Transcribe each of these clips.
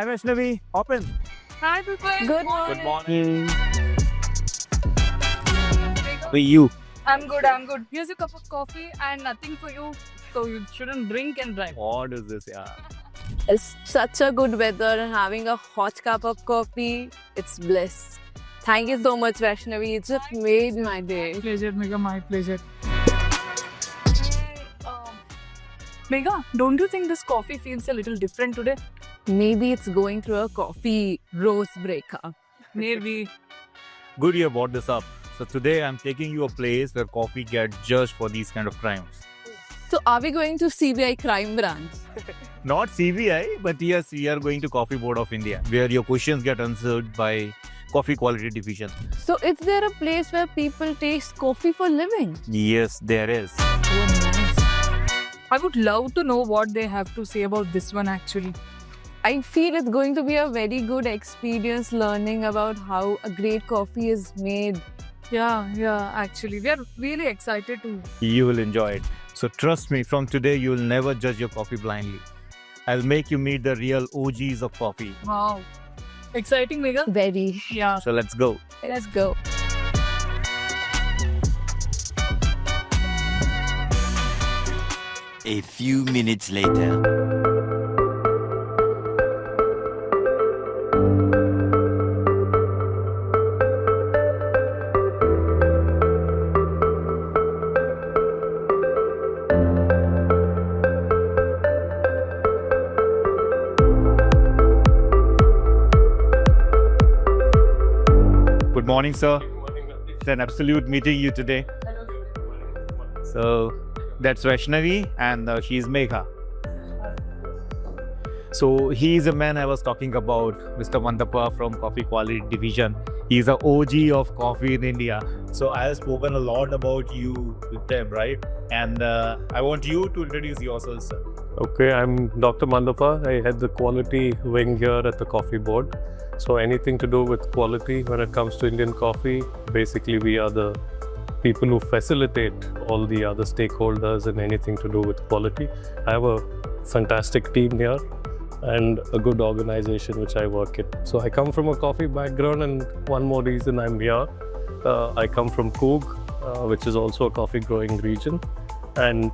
Hi Vaishnavi, open. Hi, people. Good morning. Good morning. For you. I'm good. Here's a cup of coffee and nothing for you. So you shouldn't drink and drive. What is this? Yeah. It's such a good weather and having a hot cup of coffee, it's bliss. Thank you so much, Vaishnavi. It just made my day. Pleasure, Mega. My pleasure. Mega, don't you think this coffee feels a little different today? Maybe it's going through a coffee roast breakup. Maybe. Good you brought this up. So today I'm taking you a place where coffee gets judged for these kind of crimes. So are we going to CBI crime branch? Not CBI, but yes, we are going to Coffee Board of India, where your questions get answered by Coffee Quality Division. So is there a place where people taste coffee for living? Yes, there is. Oh, nice. I would love to know what they have to say about this one actually. I feel it's going to be a very good experience learning about how a great coffee is made. Yeah, actually. We are really excited to. You will enjoy it. So trust me, from today you will never judge your coffee blindly. I'll make you meet the real OGs of coffee. Wow. Exciting, Mega? Very. Yeah. So let's go. Let's go. A few minutes later. Good morning, sir. It's an absolute meeting you today. So that's Vaishnavi and she's Megha. So he's a man I was talking about, Mr. Mandapa from Coffee Quality Division. He's a OG of coffee in India. So I have spoken a lot about you with them, right? And I want you to introduce yourself, sir. Okay, I'm Dr. Mandapa. I head the quality wing here at the Coffee Board. So anything to do with quality when it comes to Indian coffee, basically we are the people who facilitate all the other stakeholders and anything to do with quality. I have a fantastic team here and a good organization which I work in. So I come from a coffee background, and one more reason I'm here, I come from Coog, which is also a coffee growing region, and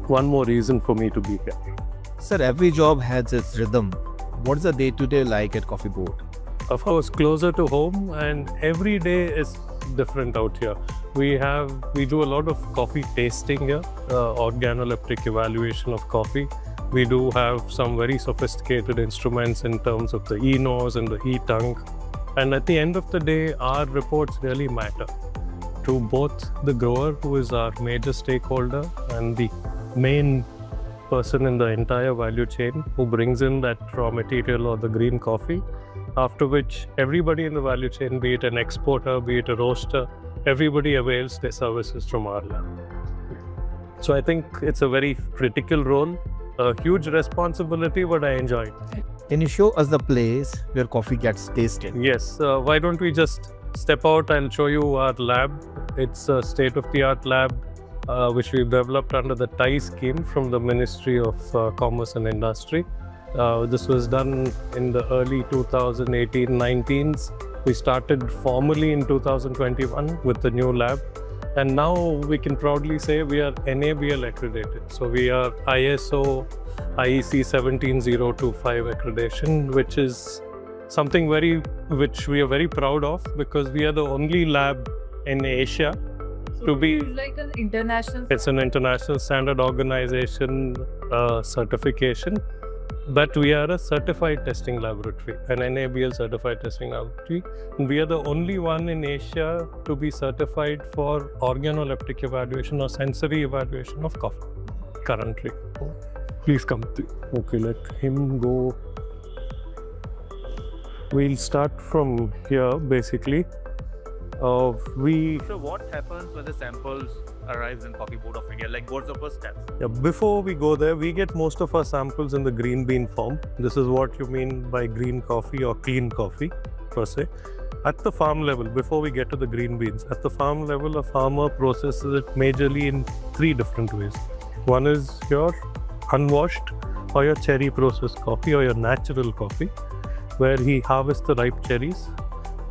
one more reason for me to be here. Sir, every job has its rhythm. What is the day-to-day like at Coffee Board? Of course, closer to home, and every day is different out here. We do a lot of coffee tasting here, organoleptic evaluation of coffee. We do have some very sophisticated instruments in terms of the E-nose and the E-tongue. And at the end of the day, our reports really matter to both the grower, who is our major stakeholder, and the main person in the entire value chain who brings in that raw material or the green coffee. After which, everybody in the value chain, be it an exporter, be it a roaster, everybody avails their services from our lab. So I think it's a very critical role, a huge responsibility, but I enjoy it. Can you show us the place where coffee gets tasted? Yes, why don't we just step out and show you our lab. It's a state-of-the-art lab which we've developed under the TIE scheme from the Ministry of Commerce and Industry. This was done in the early 2018-19s. We started formally in 2021 with the new lab, and now we can proudly say we are NABL accredited. So we are ISO IEC 17025 accreditation, which is something which we are very proud of, because we are the only lab in Asia to be. It's like an international. It's an international standard organization certification. But we are a certified testing laboratory, an NABL certified testing laboratory. We are the only one in Asia to be certified for organoleptic evaluation or sensory evaluation of coffee currently. Please come. Okay, let him go. We'll start from here basically. So what happens when the samples arrives in Coffee Board of India? Like, what's the first step? Yeah, before we go there, we get most of our samples in the green bean form. This is what you mean by green coffee or clean coffee per se. At the farm level, before we get to the green beans, at the farm level, a farmer processes it majorly in 3 different ways. One is your unwashed or your cherry processed coffee or your natural coffee. where he harvests the ripe cherries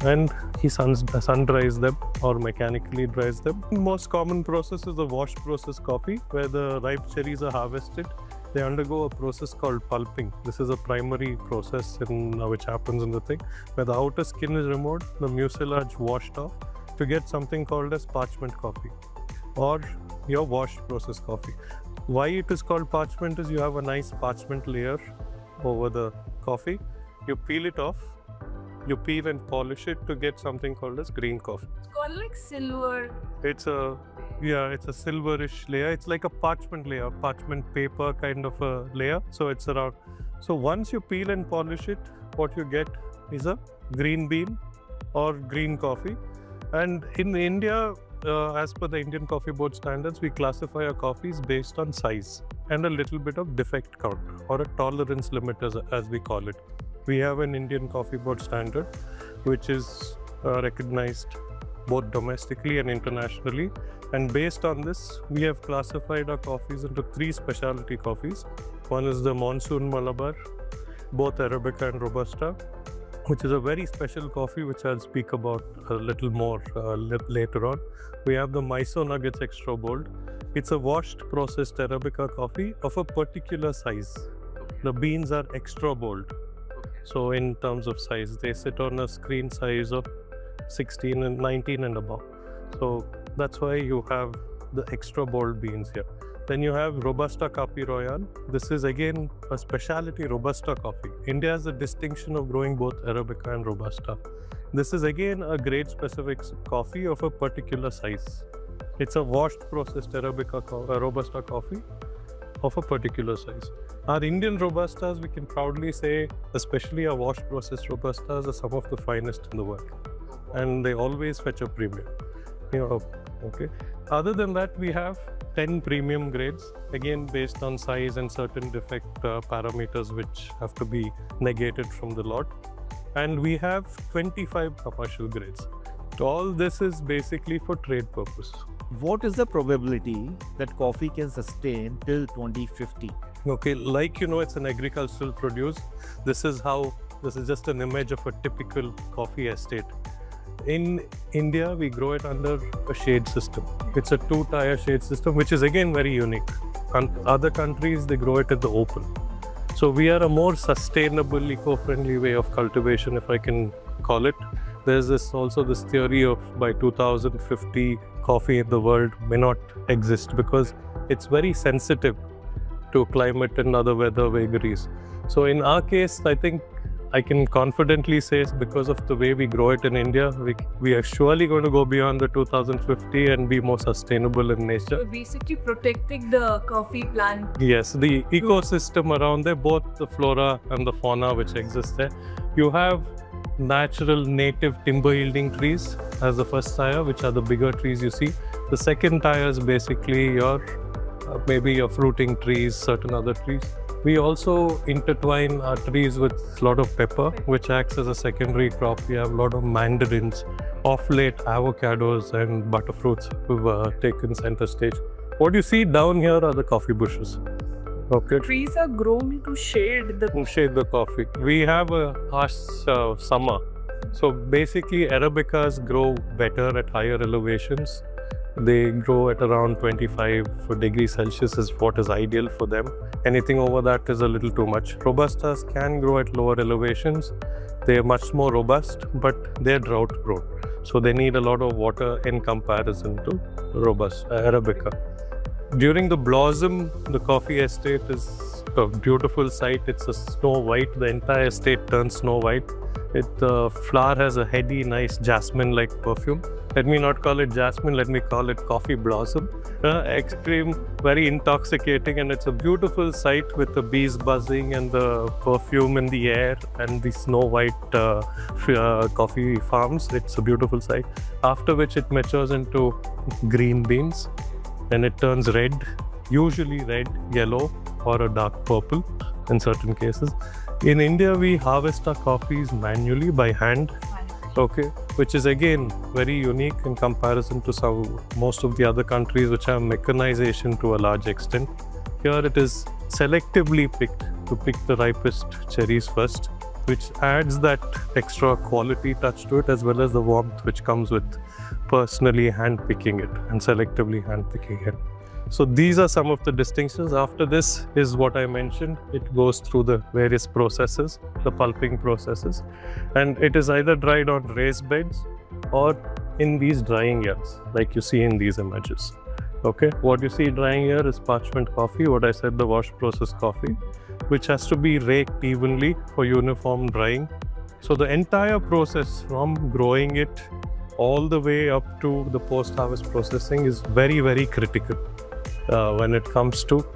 and he sun dries them or mechanically dries them. The most common process is the wash process coffee, where the ripe cherries are harvested. They undergo a process called pulping. This is a primary process which happens in the thing, where the outer skin is removed, the mucilage washed off to get something called as parchment coffee or your wash process coffee. Why it is called parchment is you have a nice parchment layer over the coffee. You peel it off. You peel and polish it to get something called as green coffee. It's called like silver. It's a silverish layer. It's like a parchment layer, parchment paper kind of a layer. So it's around. So once you peel and polish it, what you get is a green bean or green coffee. And in India, as per the Indian Coffee Board standards, we classify our coffees based on size and a little bit of defect count or a tolerance limit as we call it. We have an Indian Coffee Board standard which is recognized both domestically and internationally, and based on this we have classified our coffees into 3 specialty coffees. One is the Monsoon Malabar, both Arabica and Robusta, which is a very special coffee which I'll speak about a little more later on. We have the Mysore Nuggets Extra Bold. It's a washed processed Arabica coffee of a particular size. The beans are extra bold. So in terms of size, they sit on a screen size of 16 and 19 and above. So that's why you have the extra bold beans here. Then you have Robusta Capi Royale. This is again a specialty Robusta coffee. India has a distinction of growing both Arabica and Robusta. This is again a grade specific coffee of a particular size. It's a washed processed Robusta coffee of a particular size. Our Indian Robustas, we can proudly say, especially our wash processed Robustas, are some of the finest in the world. And they always fetch a premium. Okay. Other than that, we have 10 premium grades, again based on size and certain defect parameters which have to be negated from the lot. And we have 25 commercial grades. All this is basically for trade purpose. What is the probability that coffee can sustain till 2050? Okay, like it's an agricultural produce. This is just an image of a typical coffee estate. In India, we grow it under a shade system. It's a 2-tier shade system, which is again very unique. And other countries, they grow it in the open. So we are a more sustainable, eco-friendly way of cultivation, if I can call it. There's also this theory of by 2050, coffee in the world may not exist because it's very sensitive to climate and other weather vagaries. So in our case, I think I can confidently say because of the way we grow it in India, we are surely going to go beyond the 2050 and be more sustainable in nature. So basically protecting the coffee plant. Yes, the ecosystem around there, both the flora and the fauna which exists there. You have natural native timber yielding trees as the first tier, which are the bigger trees you see. The second tier is basically your maybe your fruiting trees, certain other trees. We also intertwine our trees with a lot of pepper, which acts as a secondary crop. We have a lot of mandarins, of late avocados and butterfruits who've taken center stage. What you see down here are the coffee bushes. Okay. Trees are grown to shade the coffee. We have a harsh summer. So basically Arabicas grow better at higher elevations. They grow at around 25 degrees Celsius is what is ideal for them. Anything over that is a little too much. Robustas can grow at lower elevations. They are much more robust, but they're drought prone. So they need a lot of water in comparison to Arabica. During the blossom, the coffee estate is a beautiful sight. It's a snow white. The entire estate turns snow white. The flower has a heady, nice jasmine-like perfume. Let me not call it jasmine, let me call it coffee blossom. Extreme, very intoxicating, and it's a beautiful sight with the bees buzzing and the perfume in the air and the snow white coffee farms. It's a beautiful sight. After which it matures into green beans and it turns red, usually red, yellow, or a dark purple in certain cases. In India, we harvest our coffees manually by hand. Okay, which is again very unique in comparison to most of the other countries which have mechanization to a large extent. Here it is selectively picked to pick the ripest cherries first, which adds that extra quality touch to it, as well as the warmth which comes with personally hand-picking it and selectively hand-picking it. So these are some of the distinctions. After this is what I mentioned. It goes through the various processes, the pulping processes, and it is either dried on raised beds or in these drying yards, like you see in these images. Okay, what you see drying here is parchment coffee, what I said, the wash process coffee, which has to be raked evenly for uniform drying. So the entire process from growing it all the way up to the post-harvest processing is very, very critical when it comes to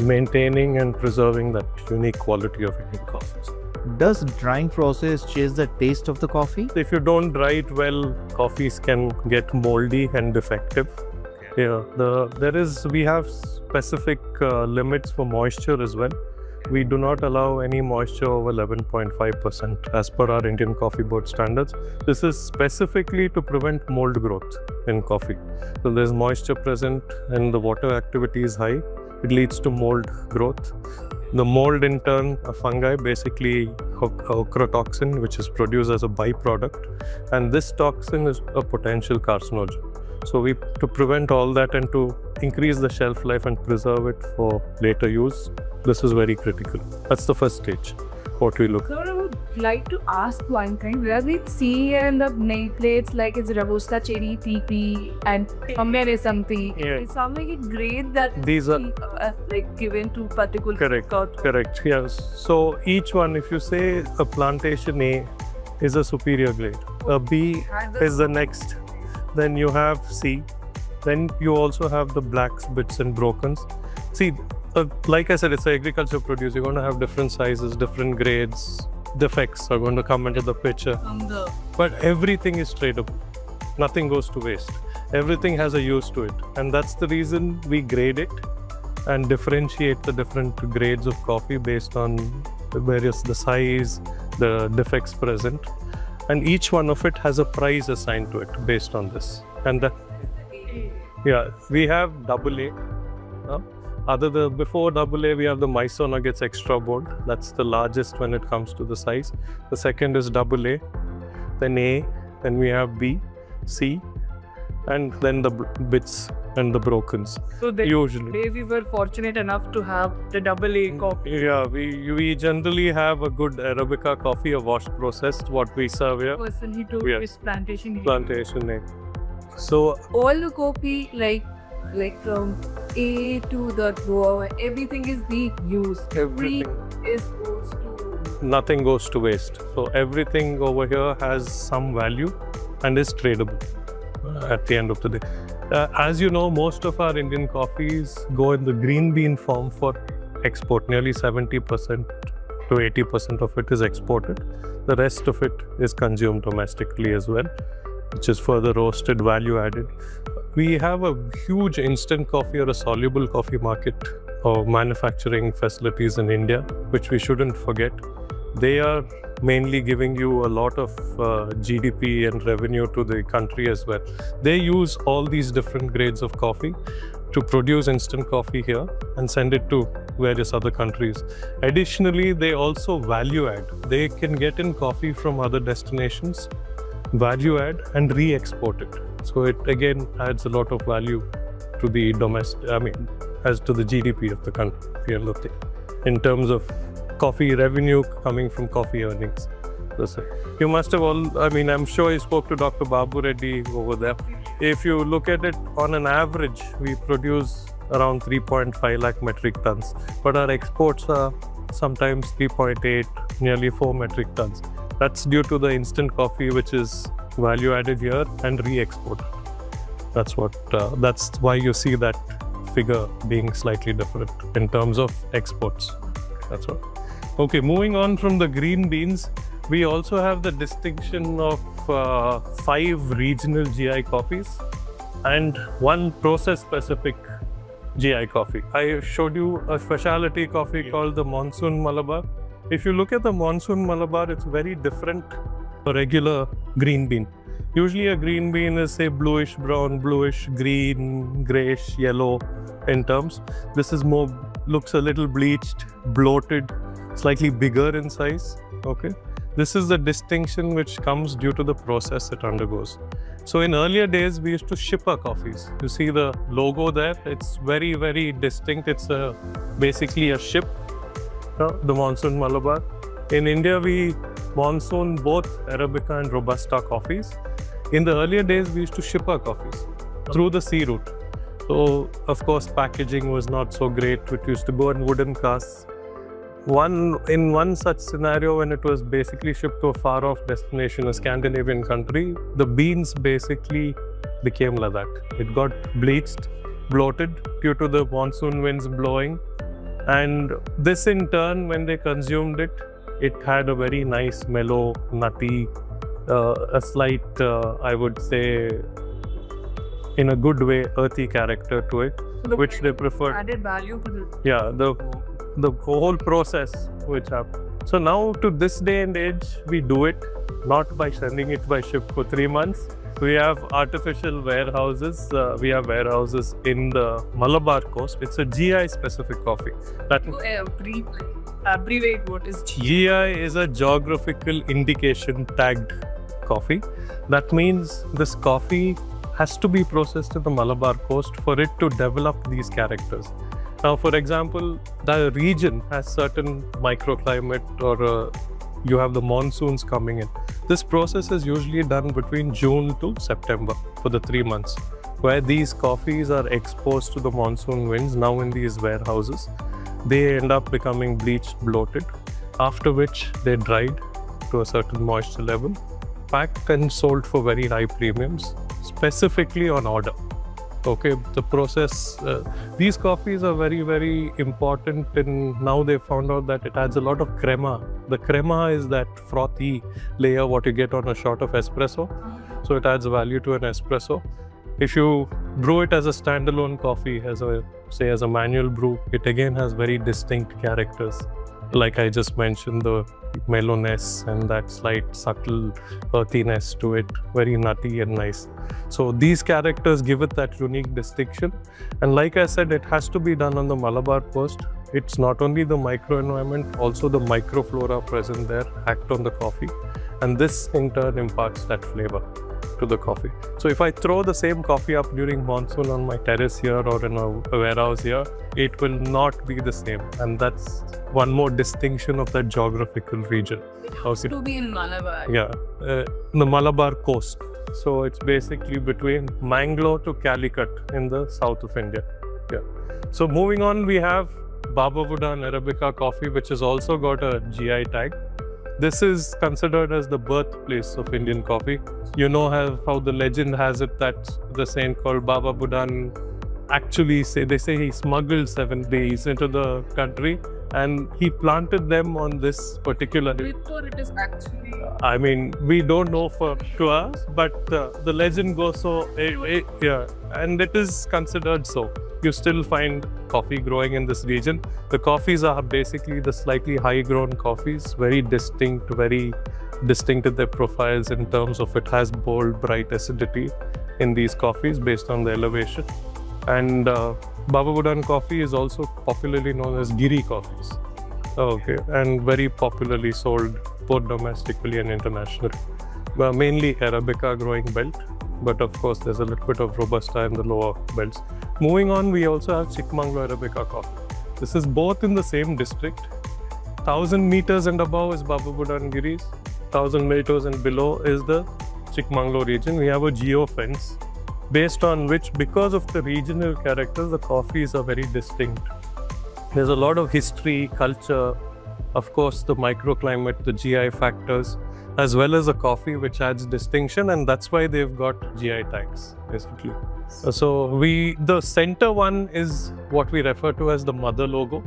maintaining and preserving that unique quality of Indian coffees. Does drying process change the taste of the coffee? If you don't dry it well, coffees can get moldy and defective. Yeah, we have specific limits for moisture as well. We do not allow any moisture over 11.5% as per our Indian Coffee Board standards. This is specifically to prevent mold growth in coffee. So there's moisture present and the water activity is high. It leads to mold growth. The mold in turn, a fungi, basically ochratoxin, which is produced as a byproduct. And this toxin is a potential carcinogen. So to prevent all that and to increase the shelf life and preserve it for later use, this is very critical. That's the first stage, what we look. So I would like to ask one thing. Where we see in the nameplates like it's Robusta Cherry PP and somewhere is something. Yeah. It's something like a grade that These are like given to particular correct. Yes. So each one, if you say a plantation A is a superior grade, a B is the next, then you have C, then you also have the blacks, bits and brokens. See, like I said, it's an agriculture produce. You're going to have different sizes, different grades. Defects are going to come into the picture. But everything is tradable. Nothing goes to waste. Everything has a use to it. And that's the reason we grade it and differentiate the different grades of coffee based on the size, the defects present. And each one of it has a price assigned to it based on this. And we have AA. Before AA, we have the Mysore Nuggets Extra Board. That's the largest when it comes to the size. The second is AA, then A, then we have B, C, and then the bits and the brokens. So usually we were fortunate enough to have the AA coffee. Yeah, we generally have a good Arabica coffee, a wash processed, what we serve here. Person he told his plantation. Plantation A. So All the coffee, like from A to the grower, everything is being used. everything, Is supposed to. nothing goes to waste. So everything over here has some value and is tradable at the end of the day. As you know, most of our Indian coffees go in the green bean form for export. Nearly 70% to 80% of it is exported. The rest of it is consumed domestically as well, which is further roasted, value added. We have a huge instant coffee or a soluble coffee market or manufacturing facilities in India, which we shouldn't forget. They are mainly giving you a lot of GDP and revenue to the country as well. They use all these different grades of coffee to produce instant coffee here and send it to various other countries. Additionally, they also value add. They can get in coffee from other destinations, value add and re-export it. So it again adds a lot of value to the as to the GDP of the country in terms of coffee revenue coming from coffee earnings. That's it. You must have I'm sure you spoke to Dr. Babu Reddy over there. If you look at it on an average, we produce around 3.5 lakh metric tons, but our exports are sometimes 3.8, nearly 4 metric tons. That's due to the instant coffee, which is value added here and re-exported. That's why you see that figure being slightly different in terms of exports. That's what. Okay, moving on from the green beans, we also have the distinction of 5 regional GI coffees and 1 process-specific GI coffee. I showed you a specialty coffee called the Monsoon Malabar. If you look at the Monsoon Malabar, it's very different from a regular green bean. Usually a green bean is say bluish brown, bluish green, grayish yellow in terms. This is looks a little bleached, bloated, slightly bigger in size. Okay, this is the distinction which comes due to the process it undergoes. So in earlier days, we used to ship our coffees. You see the logo there, it's very, very distinct. It's basically a ship, the Monsoon Malabar. In India, we monsoon both Arabica and Robusta coffees. In the earlier days, we used to ship our coffees through the sea route. So, of course, packaging was not so great. It used to go in wooden casks. In one such scenario, when it was basically shipped to a far-off destination, a Scandinavian country, the beans basically became like that. It got bleached, bloated due to the monsoon winds blowing. And this in turn, when they consumed it, it had a very nice, mellow, nutty, a slight, I would say, in a good way, earthy character to it, which they preferred. Added value to the Yeah, the whole process which happened. So now to this day and age, we do it not by sending it by ship for 3 months. We have artificial warehouses. We have warehouses in the Malabar coast. It's a GI specific coffee. That abbreviate what is GI is a geographical indication tagged coffee. That means this coffee has to be processed in the Malabar coast for it to develop these characters. Now, for example, the region has certain microclimate or you have the monsoons coming in. This process is usually done between June to September for the 3 months, where these coffees are exposed to the monsoon winds now in these warehouses. They end up becoming bleached, bloated, after which they're dried to a certain moisture level, packed and sold for very high premiums, specifically on order. Okay, the process, these coffees are very, very important, and now they found out that it adds a lot of crema. The crema is that frothy layer what you get on a shot of espresso. So it adds value to an espresso. If you brew it as a standalone coffee, as a manual brew, it again has very distinct characters. Like I just mentioned, the mellowness and that slight subtle earthiness to it, very nutty and nice. So these characters give it that unique distinction. And like I said, it has to be done on the Malabar coast. It's not only the microenvironment, also the microflora present there act on the coffee. And this in turn imparts that flavor to the coffee. So if I throw the same coffee up during monsoon on my terrace here or in a warehouse here, it will not be the same. And that's one more distinction of that geographical region. to be in Malabar. Yeah, the Malabar coast. So it's basically between Mangalore to Calicut in the south of India. Yeah. So moving on, we have Baba Budan Arabica coffee, which has also got a GI tag. This is considered as the birthplace of Indian coffee. You know how the legend has it that the saint called Baba Budan actually they say he smuggled 7 bees into the country and he planted them on this particular. Or it is actually. I mean, we don't know to us, but the legend goes so. Yeah, and it is considered so. You still find coffee growing in this region. The coffees are basically the slightly high-grown coffees, very distinct in their profiles in terms of it has bold, bright acidity in these coffees based on the elevation. And Baba Budan coffee is also popularly known as Giri coffees. Okay, and very popularly sold both domestically and internationally. Mainly Arabica growing belt, but of course there's a little bit of Robusta in the lower belts. Moving on, we also have Chikmagalur Arabica coffee. This is both in the same district. 1,000 meters and above is Baba Budan Giris. 1,000 meters and below is the Chikmagalur region. We have a geo-fence based on which, because of the regional characters, the coffees are very distinct. There's a lot of history, culture, of course the microclimate, the GI factors, as well as a coffee which adds distinction, and that's why they've got GI tags basically. So the center one is what we refer to as the mother logo.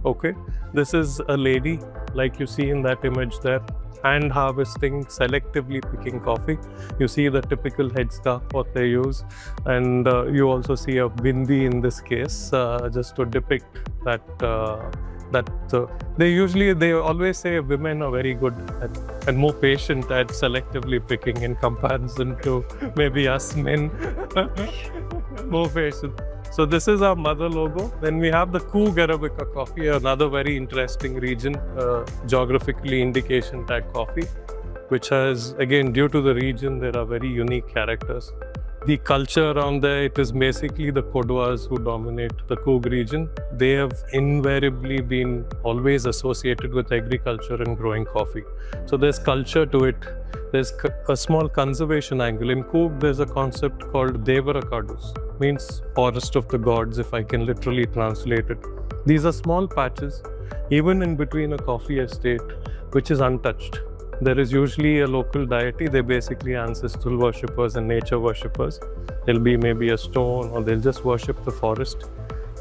Okay, this is a lady like you see in that image there, hand harvesting, selectively picking coffee. You see the typical headscarf what they use, and you also see a bindi in this case just to depict that they always say women are very good and more patient at selectively picking in comparison to maybe us men. More patient. So this is our mother logo. Then we have the Coog Arabica coffee, another very interesting region, geographically indication tag coffee, which has, again, due to the region, there are very unique characters. The culture around there, it is basically the Kodwas who dominate the Coog region. They have invariably been always associated with agriculture and growing coffee. So there's culture to it. There's a small conservation angle. In Coog, there's a concept called Devarakadus, means forest of the gods, if I can literally translate it. These are small patches, even in between a coffee estate, which is untouched. There is usually a local deity. They're basically ancestral worshippers and nature worshippers. There'll be maybe a stone, or they'll just worship the forest.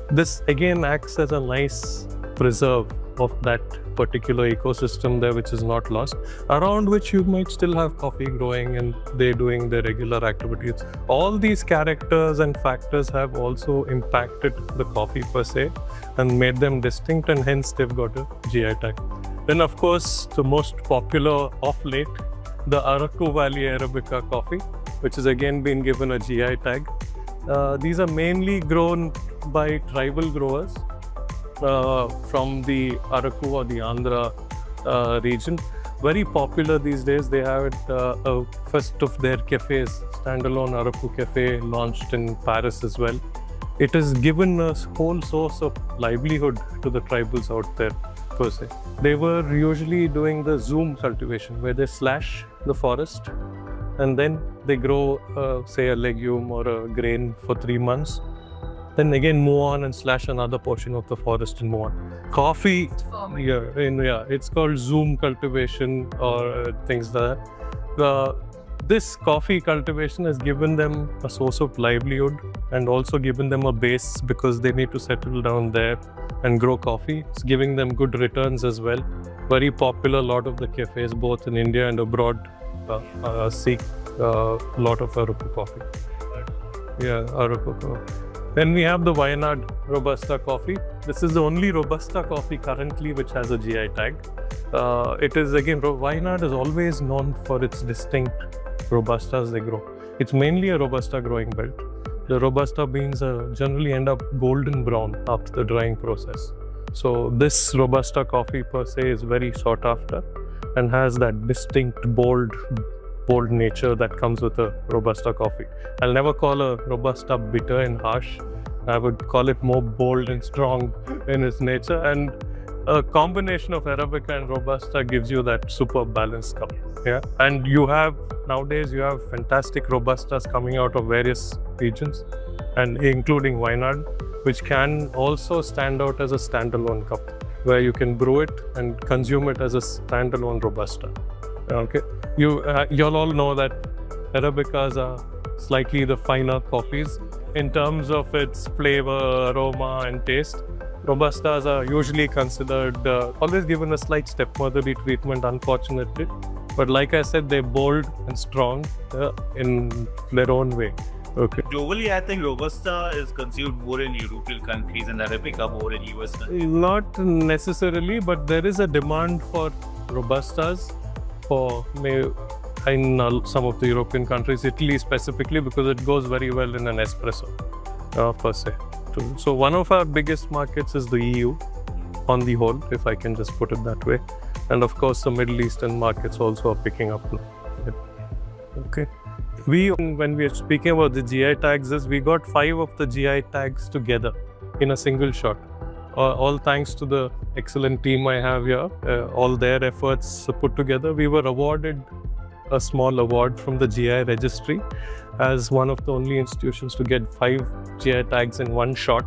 This again acts as a nice preserve of that particular ecosystem there, which is not lost, around which you might still have coffee growing and they're doing their regular activities. All these characters and factors have also impacted the coffee per se and made them distinct, and hence they've got a GI tag. Then, of course, the most popular of late, the Araku Valley Arabica coffee, which has again been given a GI tag. These are mainly grown by tribal growers from the Araku or the Andhra region. Very popular these days. They have a first of their cafes, standalone Araku cafe, launched in Paris as well. It has given a whole source of livelihood to the tribals out there. Per se. They were usually doing the zoom cultivation, where they slash the forest and then they grow, say, a legume or a grain for 3 months. Then again move on and slash another portion of the forest and move on. Coffee, it's called zoom cultivation or things like that. This coffee cultivation has given them a source of livelihood and also given them a base, because they need to settle down there and grow coffee. It's giving them good returns as well. Very popular. A lot of the cafes, both in India and abroad, seek a lot of Araku coffee. Yeah, Araku coffee. Then we have the Wayanad Robusta coffee. This is the only Robusta coffee currently which has a GI tag. It is, again, Wayanad is always known for its distinct Robustas they grow. It's mainly a Robusta growing belt. The Robusta beans generally end up golden brown after the drying process. So this Robusta coffee per se is very sought after and has that distinct bold nature that comes with a Robusta coffee. I'll never call a Robusta bitter and harsh. I would call it more bold and strong in its nature. And a combination of Arabica and Robusta gives you that super balanced cup. Yeah, and nowadays you have fantastic Robustas coming out of various regions, and including Wayanad, which can also stand out as a standalone cup, where you can brew it and consume it as a standalone Robusta. Okay, you'll all know that Arabicas are slightly the finer coffees in terms of its flavor, aroma, and taste. Robustas are usually considered, always given a slight stepmotherly treatment, unfortunately. But like I said, they're bold and strong in their own way. Okay. Globally, I think Robusta is consumed more in European countries and Arabica more in US countries. Not necessarily, but there is a demand for Robustas in some of the European countries, Italy specifically, because it goes very well in an espresso per se. So one of our biggest markets is the EU on the whole, if I can just put it that way. And of course, the Middle Eastern markets also are picking up now. Okay. When we are speaking about the GI tags, we got 5 of the GI tags together in a single shot. All thanks to the excellent team I have here, all their efforts put together. We were awarded a small award from the GI registry as one of the only institutions to get 5 GI tags in one shot,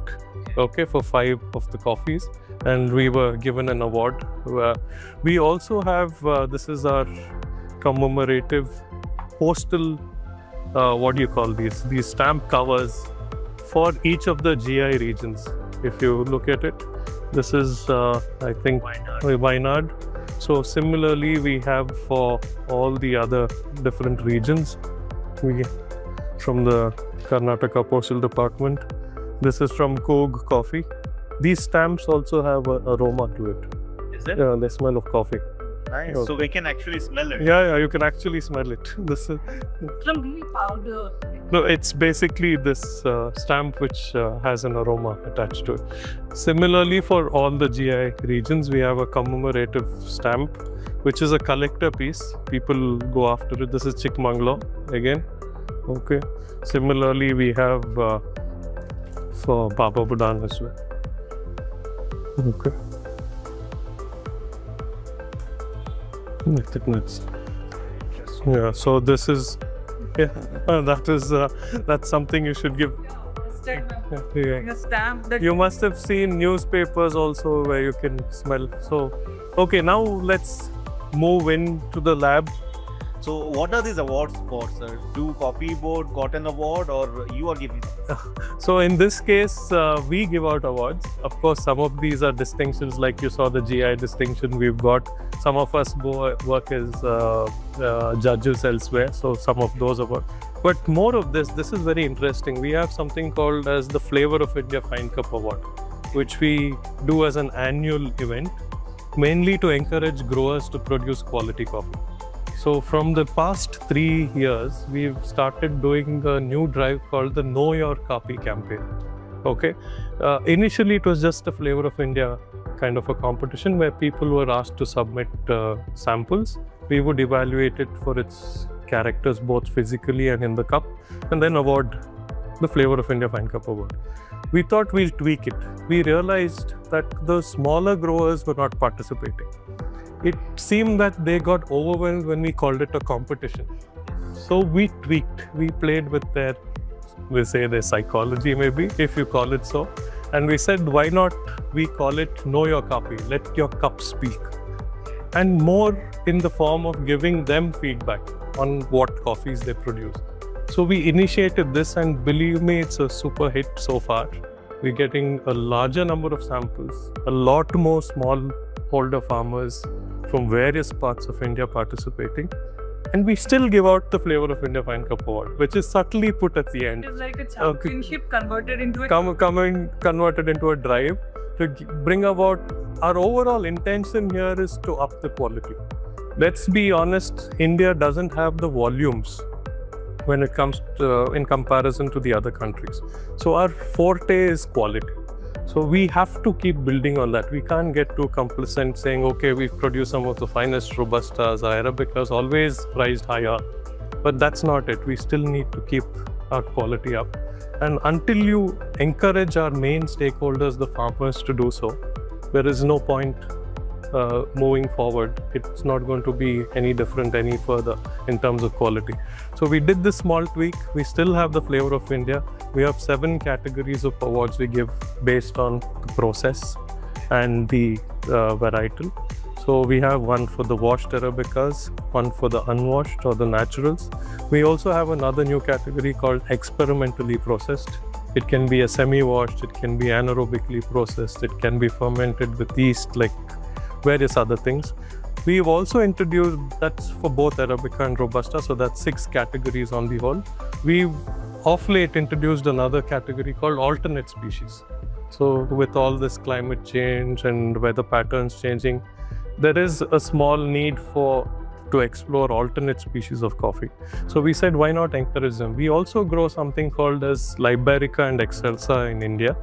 okay, for 5 of the coffees. And we were given an award. We also have, this is our commemorative postal, what do you call these stamp covers for each of the GI regions. If you look at it, this is, I think, Wayanad. So similarly, we have for all the other different regions, from the Karnataka Postal Department. This is from Coog Coffee. These stamps also have an aroma to it. Is it? Yeah, they smell of coffee. Nice. Okay. So we can actually smell it. Yeah, you can actually smell it. This is From really powder. No, it's basically this stamp which has an aroma attached to it. Similarly, for all the GI regions, we have a commemorative stamp, which is a collector piece. People go after it. This is Chikmagalur again. Okay. Similarly, we have for Baba Budan as well. Okay. Yeah. So this is. Yeah, that's something you should give. Yeah. A stamp that You must have seen newspapers also where you can smell. So, okay, now let's move into the lab. So what are these awards for, sir? Do Coffee Board got an award or you are giving? So in this case, we give out awards. Of course, some of these are distinctions, like you saw the GI distinction we've got. Some of us go work as judges elsewhere, so some of those awards. But more of this is very interesting. We have something called as the Flavor of India Fine Cup Award, which we do as an annual event, mainly to encourage growers to produce quality coffee. So from the past 3 years, we've started doing a new drive called the Know Your Coffee campaign. Okay. Initially, it was just a Flavor of India kind of a competition where people were asked to submit samples. We would evaluate it for its characters, both physically and in the cup, and then award the Flavor of India Fine Cup Award. We thought we'll tweak it. We realized that the smaller growers were not participating. It seemed that they got overwhelmed when we called it a competition. So we tweaked. We played with their psychology maybe, if you call it so. And we said, why not we call it Know Your Coffee, let your cup speak. And more in the form of giving them feedback on what coffees they produce. So we initiated this, and believe me, it's a super hit so far. We're getting a larger number of samples, a lot more smallholder farmers from various parts of India participating, and we still give out the Flavor of India Fine Cup Award, which is subtly put at the end. is like a championship converted into a Converted into a drive to bring about. Our overall intention here is to up the quality. Let's be honest, India doesn't have the volumes when it comes to, in comparison to the other countries. So our forte is quality. So we have to keep building on that. We can't get too complacent saying, okay, we've produced some of the finest Robustas, Arabicas, always priced higher. But that's not it. We still need to keep our quality up. And until you encourage our main stakeholders, the farmers, to do so, there is no point moving forward. It's not going to be any different any further in terms of quality. So we did this small tweak. We still have the Flavor of India. We have 7 categories of awards we give based on the process and the varietal. So we have one for the washed Arabicas, one for the unwashed or the naturals. We also have another new category called experimentally processed. It can be a semi-washed, it can be anaerobically processed, it can be fermented with yeast, like various other things. We've also introduced, that's for both Arabica and Robusta, so that's 6 categories on the whole. We've of late introduced another category called alternate species. So with all this climate change and weather patterns changing, there is a small need to explore alternate species of coffee. So we said, why not encourage them? We also grow something called as Liberica and Excelsa in India.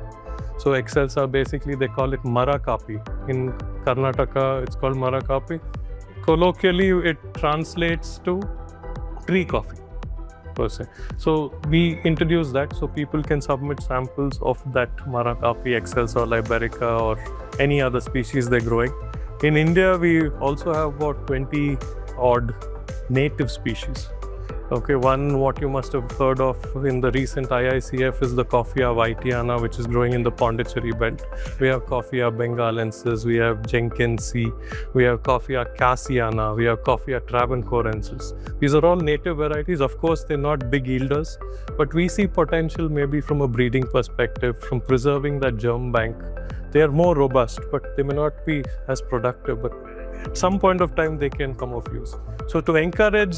So Excelsa, basically they call it Mara Kapi. In Karnataka, it's called Mara Kapi. Colloquially, it translates to tree coffee, per se. So we introduced that so people can submit samples of that Mara Kapi, Excelsa or Liberica or any other species they're growing. In India, we also have about 20 odd native species. Okay, one what you must have heard of in the recent IICF is the Coffea whiteana, which is growing in the Pondicherry belt. We have Coffea bengalensis, we have Jenkinsi, we have Coffea cassiana, we have Coffea travancorensis. These are all native varieties. Of course, they're not big yielders, but we see potential maybe from a breeding perspective, from preserving that germ bank. They are more robust, but they may not be as productive, but at some point of time they can come of use. So to encourage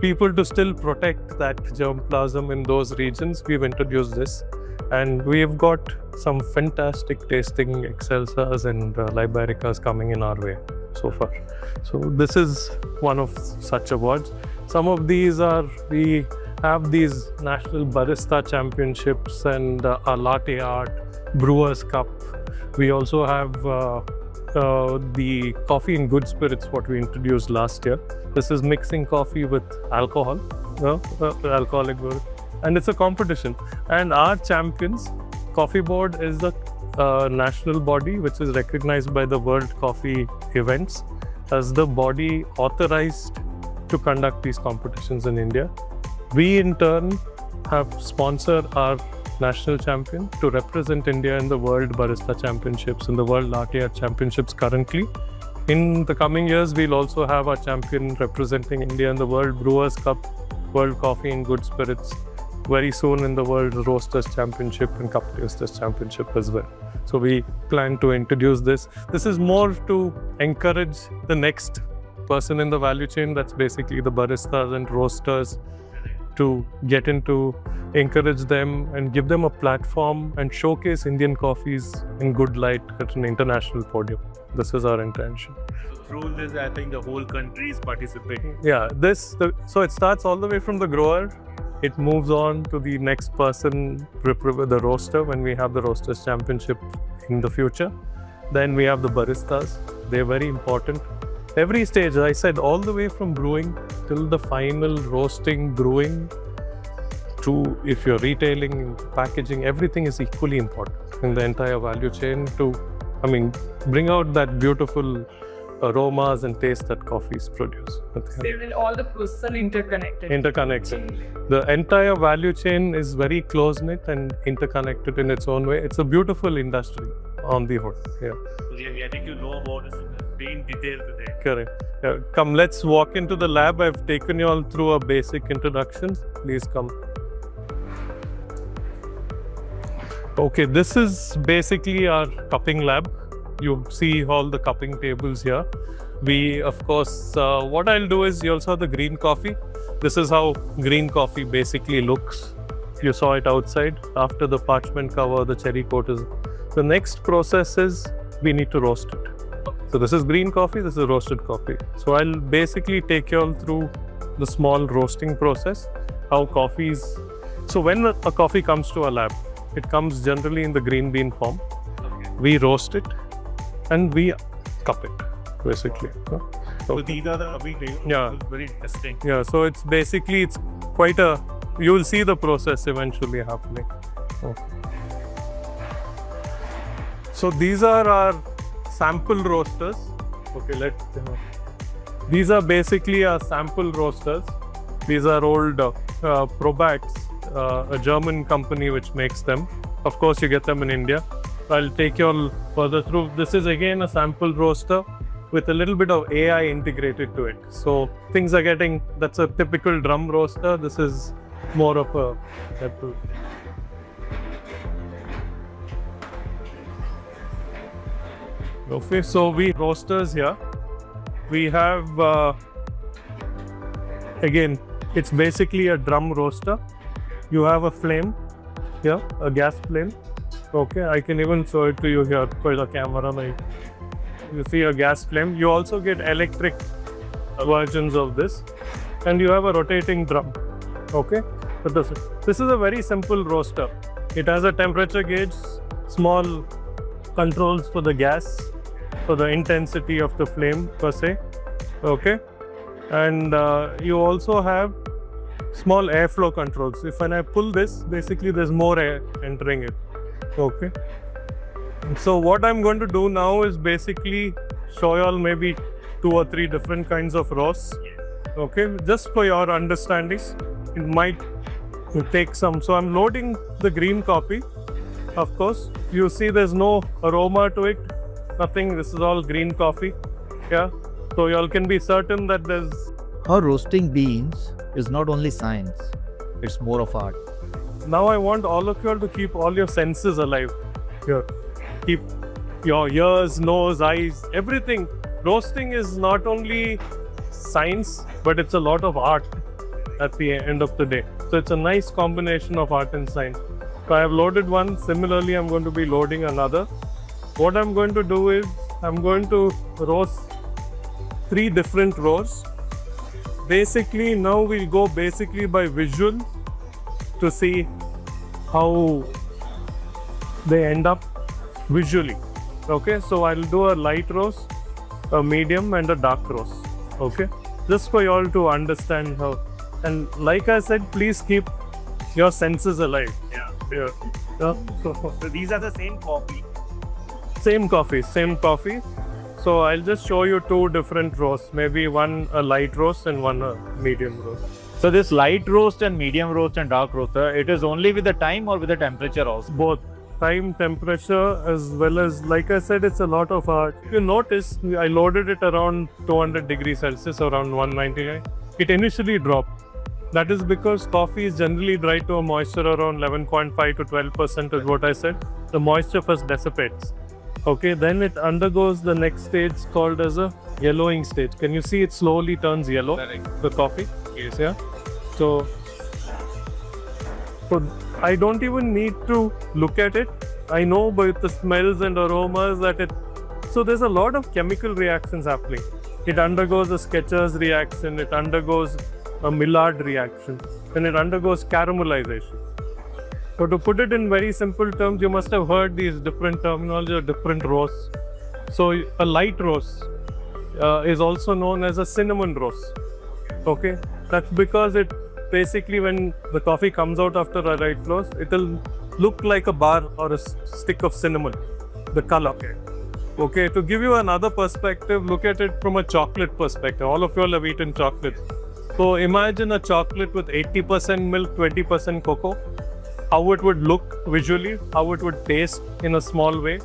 people to still protect that germplasm in those regions, we've introduced this, and we've got some fantastic tasting Excelsas and Libericas coming in our way so far. So this is one of such awards. Some of these are, we have these national barista championships and a latte art, Brewers Cup. We also have the coffee in good spirits, what we introduced last year. This is mixing coffee with alcohol, alcoholic beverage, and it's a competition. And our champions, Coffee Board is the national body which is recognized by the World Coffee Events as the body authorized to conduct these competitions in India. We in turn have sponsored our national champion to represent India in the World Barista Championships and the World Latte Art Championships currently. In the coming years, we'll also have our champion representing India in the World Brewers Cup, World Coffee in Good Spirits, very soon in the World Roasters Championship and Cup Tasters Championship as well. So we plan to introduce this. This is more to encourage the next person in the value chain, that's basically the baristas and roasters, to get into, encourage them and give them a platform and showcase Indian coffees in good light at an international podium. This is our intention. Through this, I think the whole country is participating. Yeah, so it starts all the way from the grower. It moves on to the next person, the roaster, when we have the Roasters Championship in the future. Then we have the baristas. They're very important. Every stage, I said, all the way from brewing till the final roasting, brewing, to if you're retailing, packaging, everything is equally important in the entire value chain to, bring out that beautiful aromas and taste that coffees produce. All the process interconnected. Interconnected. The entire value chain is very close-knit and interconnected in its own way. It's a beautiful industry on the whole. Yeah. I think you know about this in detail today. Correct. Yeah. Come, let's walk into the lab. I've taken you all through a basic introduction. Please come. Okay, this is basically our cupping lab. You see all the cupping tables here. We, of course, what I'll do is you also have the green coffee. This is how green coffee basically looks. You saw it outside. After the parchment cover, the cherry coat is. The next process is we need to roast it. So this is green coffee, this is roasted coffee. So I'll basically take you all through the small roasting process, how coffees. So when a coffee comes to a lab, it comes generally in the green bean form. We roast it and we cup it, basically. So these are the big tables. Yeah. It's very interesting. Yeah, so it's basically, it's quite a, you will see the process eventually happening. Okay. So these are our sample roasters. Okay, these are basically our sample roasters. These are old Probax, a German company which makes them. Of course, you get them in India. I'll take you all further through. This is again a sample roaster with a little bit of AI integrated to it. So things are getting, that's a typical drum roaster. This is more of a pebble. Okay, so we roasters here. We have, again, it's basically a drum roaster. You have a flame here, a gas flame. Okay, I can even show it to you here for the camera. Like, you see a gas flame. You also get electric versions of this, and you have a rotating drum. Okay, but this is a very simple roaster. It has a temperature gauge, small controls for the gas, for the intensity of the flame per se. Okay, and you also have small airflow controls. If when I pull this, basically there's more air entering it. Okay, so what I'm going to do now is basically show you all maybe 2 or 3 different kinds of roasts. Okay, just for your understanding, it might take some. So I'm loading the green coffee. Of course, you see there's no aroma to it, nothing. This is all green coffee. Yeah, so you all can be certain that there's. How roasting beans is not only science, it's more of art. Now I want all of you all to keep all your senses alive. Here, keep your ears, nose, eyes, everything. Roasting is not only science, but it's a lot of art at the end of the day. So it's a nice combination of art and science. So I have loaded one. Similarly, I'm going to be loading another. What I'm going to do is I'm going to roast 3 different rows. Basically, now we'll go basically by visual. to see how they end up visually. Okay, so I'll do a light roast, a medium, and a dark roast. Okay, just for you all to understand how. And like I said, please keep your senses alive. Yeah. So these are the same coffee. same coffee. So I'll just show you two different roasts. Maybe one a light roast and one a medium roast. So this light roast and medium roast and dark roast, it is only with the time or with the temperature also? Both time, temperature, as well as, like I said, it's a lot of art. If you notice, I loaded it around 200 degrees Celsius, around 199. It initially dropped. That is because coffee is generally dry to a moisture around 11.5 to 12% is what I said. The moisture first dissipates. Okay, then it undergoes the next stage called as a yellowing stage. Can you see it slowly turns yellow? Correct. The coffee? Yes. Yeah. So I don't even need to look at it. I know by the smells and aromas that it. So there's a lot of chemical reactions happening. It undergoes a Skechers reaction. It undergoes a Maillard reaction. Then it undergoes caramelization. So to put it in very simple terms, you must have heard these different terminology or different roasts. So a light roast is also known as a cinnamon roast. Okay, that's because it basically, when the coffee comes out after a light roast, it'll look like a bar or a stick of cinnamon, the color. Okay, to give you another perspective, look at it from a chocolate perspective. All of you all have eaten chocolate. So imagine a chocolate with 80% milk, 20% cocoa. How it would look visually, how it would taste in a small way.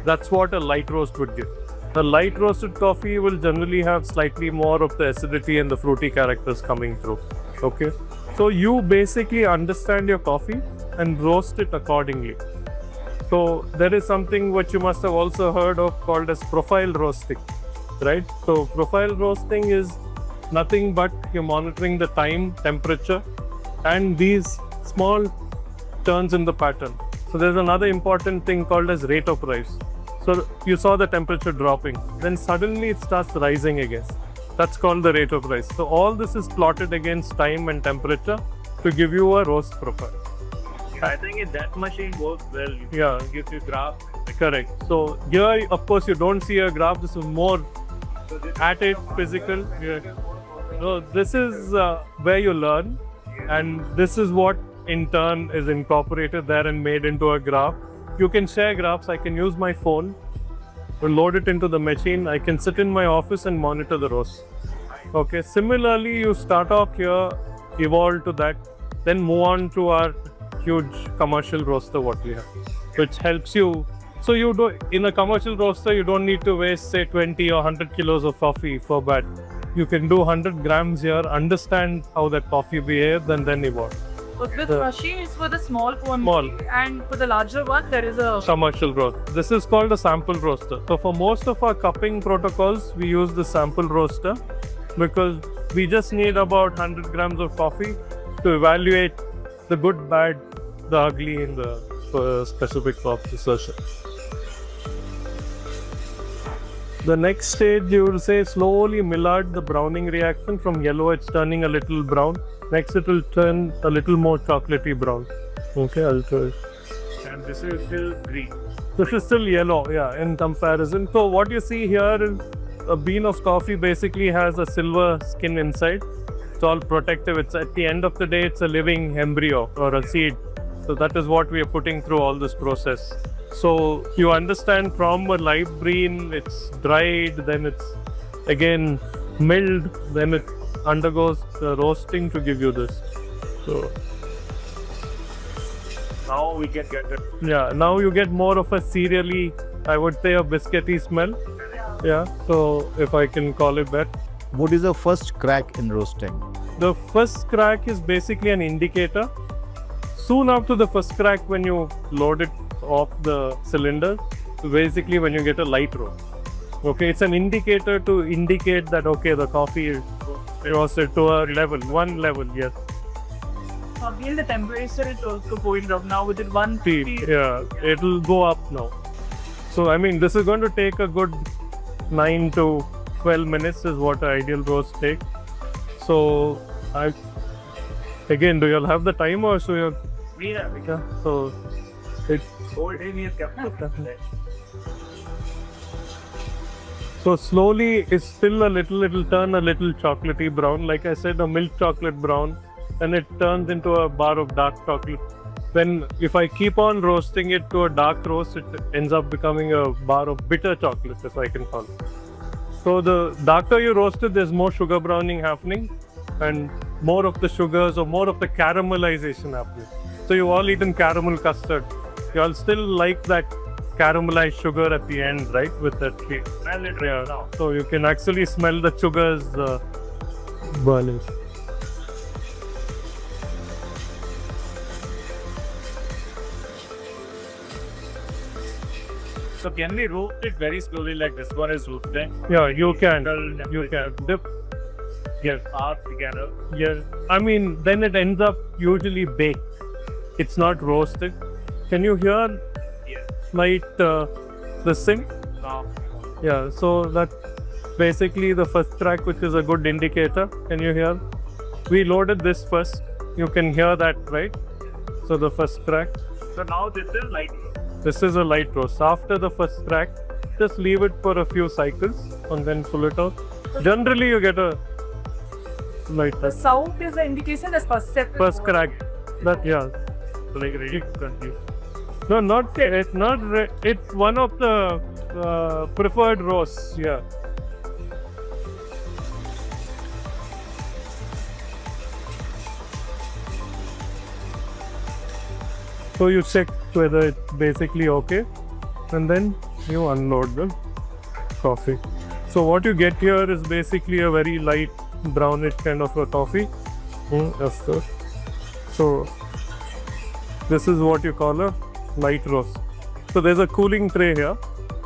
That's what a light roast would give. The light roasted coffee will generally have slightly more of the acidity and the fruity characters coming through. Okay, so you basically understand your coffee and roast it accordingly. So there is something which you must have also heard of called as profile roasting, right? So profile roasting is nothing but you're monitoring the time, temperature, and these small turns in the pattern. So there's another important thing called as rate of rise. So you saw the temperature dropping, then suddenly it starts rising again. That's called the rate of rise. So all this is plotted against time and temperature to give you a roast profile. I think that machine works well. Yeah, Gives you graph. correct. So here, of course, you don't see a graph. This is more at it, physical. Yeah. So this is where you learn, and this is what in turn is incorporated there and made into a graph. You can share graphs. I can use my phone, load it into the machine. I can sit in my office and monitor the roast. Okay, similarly, you start off here, evolve to that, then move on to our huge commercial roaster what we have, which helps you. So you do, in a commercial roaster, you don't need to waste say 20 or 100 kilos of coffee for that. You can do 100 grams here, understand how that coffee behaves, and then evolve. But with machine is for the small quantity, Small. and for the larger one there is a Commercial roast. This is called a sample roaster. So for most of our cupping protocols, we use the sample roaster because we just need about 100 grams of coffee to evaluate the good, bad, the ugly in the specific coffee session. The next stage, you will say slowly Maillard the browning reaction. From yellow it's turning a little brown. Next it will turn a little more chocolatey brown. Okay, I'll show it. And this is still green. This is still yellow, yeah, in comparison. So what you see here is a bean of coffee basically has a silver skin inside. It's all protective. It's at the end of the day, it's a living embryo or a seed. So that is what we are putting through all this process. So you understand from a light green, it's dried, then it's again milled, then it undergoes the roasting to give you this. So Now we can get it. yeah, now you get more of a cereally, I would say a biscuity smell. Yeah, so if I can call it that. What is the first crack in roasting? The first crack is basically an indicator. Soon after the first crack, when you load it off the cylinder, basically when you get a light roast. Okay, it's an indicator to indicate that okay, the coffee is roasted to a level, one level, yes. again the temperature is also going up now with it 150. Yeah, it'll go up now. So I mean, this is going to take a good 9 to 12 minutes is what an ideal roast takes. So Again, do you all have the time or so you're... Yeah, Yeah, so it... whole day we have kept So slowly it's still it'll turn a little chocolatey brown. Like I said, a milk chocolate brown, and it turns into a bar of dark chocolate. Then if I keep on roasting it to a dark roast, it ends up becoming a bar of bitter chocolate, if I can call it. So the darker you roast it, there's more sugar browning happening and more of the sugars or more of the caramelization happening. So you've all eaten caramel custard. You all still like that caramelized sugar at the end, right? With that tree. Smell it Yeah. right now. So you can actually smell the sugars burning. So can we roast it very slowly like this one is roasting? Yeah, you can. Little You can dip. Yes, half together. Yeah. I mean, then it ends up usually baked. It's not roasted. Can you hear Yes. light the sing? Now, Yeah. So that's basically the first track, which is a good indicator. Can you hear? We loaded this first. You can hear that, right? So the first track. so now this is like This is a light roast. After the first track, just leave it for a few cycles and then pull it out. Generally, you get a light The sound is the indication that's first crack. That yeah. like really confused. No, not it's not. It's one of the preferred roasts. Yeah. So you check whether it's basically okay, and then you unload the coffee. So what you get here is basically a very light brownish kind of a coffee. That's good. So this is what you call a light roast. So there's a cooling tray here,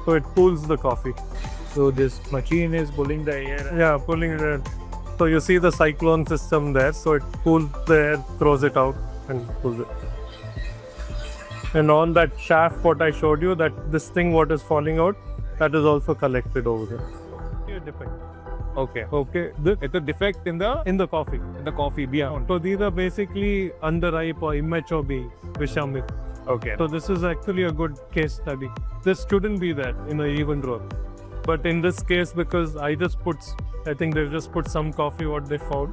so it cools the coffee. So this machine is pulling the air. Yeah, pulling it in. So you see the cyclone system there, so it cools the air, throws it out and pulls it. And on that shaft what I showed you, that this thing what is falling out, that is also collected over there. Okay. Okay, It's a defect in the coffee. beyond. So these are basically underripe or immature beans, Vishamit. Okay. So this is actually a good case study. This shouldn't be there in an even row. But in this case, because I think they've just put some coffee what they found.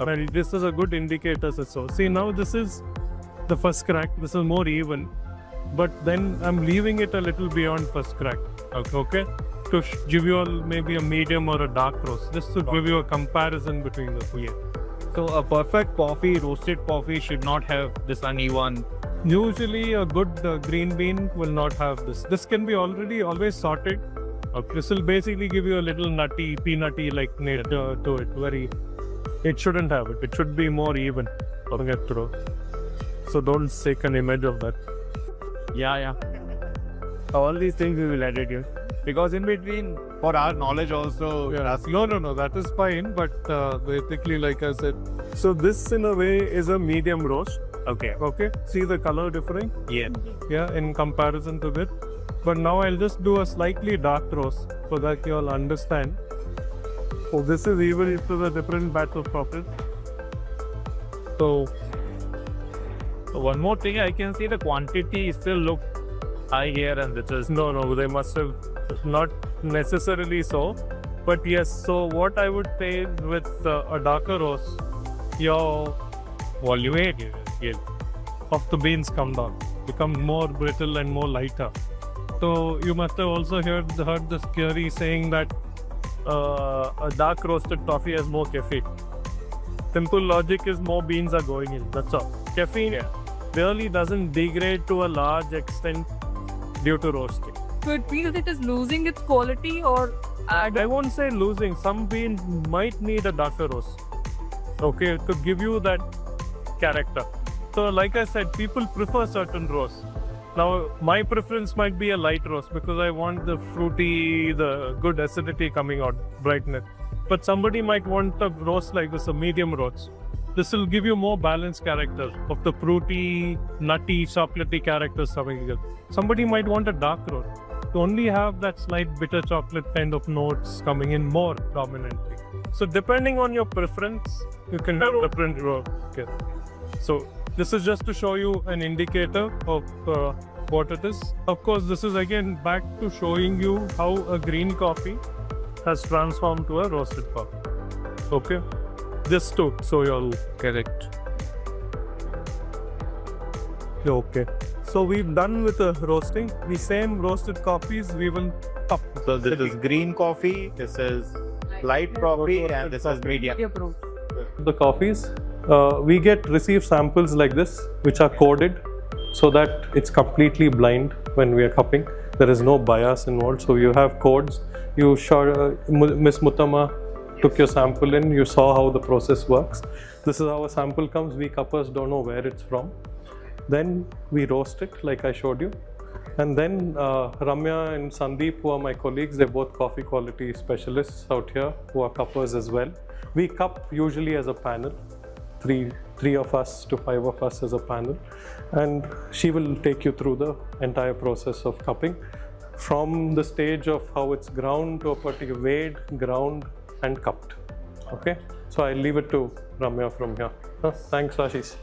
And this is a good indicator. So see, now this is the first crack. This is more even. But then I'm leaving it a little beyond first crack. Okay? To give you all maybe a medium or a dark roast. Just to give you a comparison between the two. So a perfect coffee, roasted coffee should not have this uneven. Usually a good green bean will not have this. This can be always sorted. Okay. This will basically give you a little nutty, peanutty like nature to it. It shouldn't have it. It should be more even. So don't take an image of that. Yeah. All these things we will edit here. Because in between, for our knowledge also. Yeah. No, that is fine. But basically, like I said, so this in a way is a medium roast. Okay. Okay. See the color differing? Yeah. Yeah, in comparison to it. But now I'll just do a slightly dark roast so that you all understand. So this is even if it's a different batch of coffee. So one more thing, I can see the quantity still look high here, and this is no, they must have not necessarily so. But yes, so what I would say with a darker roast, your volume of the beans come down, become more brittle and more lighter. So you must have also heard the theory saying that a dark roasted coffee has more caffeine. Simple logic is more beans are going in. That's all. Caffeine really doesn't degrade to a large extent due to roasting. So it feels it is losing its quality, or I won't say losing. Some beans might need a darker roast. Okay, to give you that character. So like I said, people prefer certain roasts. Now, my preference might be a light roast because I want the fruity, the good acidity coming out, brightness. But somebody might want a roast like this, a medium roast. This will give you more balanced character of the fruity, nutty, chocolatey characters coming in. Somebody might want a dark roast. only have that slight bitter chocolate kind of notes coming in more dominantly. So depending on your preference, you can have different okay. So this is just to show you an indicator of what it is. Of course, this is again back to showing you how a green coffee has transformed to a roasted coffee. Okay, just to so you'll get it. Okay, so we've done with the roasting. The same roasted coffees we will cup. So this is green coffee, this is light coffee, and this is medium. The coffees, we receive samples like this, which are coded so that it's completely blind when we are cupping. There is no bias involved, so you have codes. You Miss Muttama took your sample in, you saw how the process works. This is how a sample comes. We cuppers don't know where it's from. Then we roast it like I showed you. And then Ramya and Sandeep, who are my colleagues, they're both coffee quality specialists out here who are cuppers as well. We cup usually as a panel, three of us to 5 of us as a panel. And she will take you through the entire process of cupping from the stage of how it's ground to a particular weighed, ground and cupped. Okay, so I'll leave it to Ramya from here. Thanks, Ashish.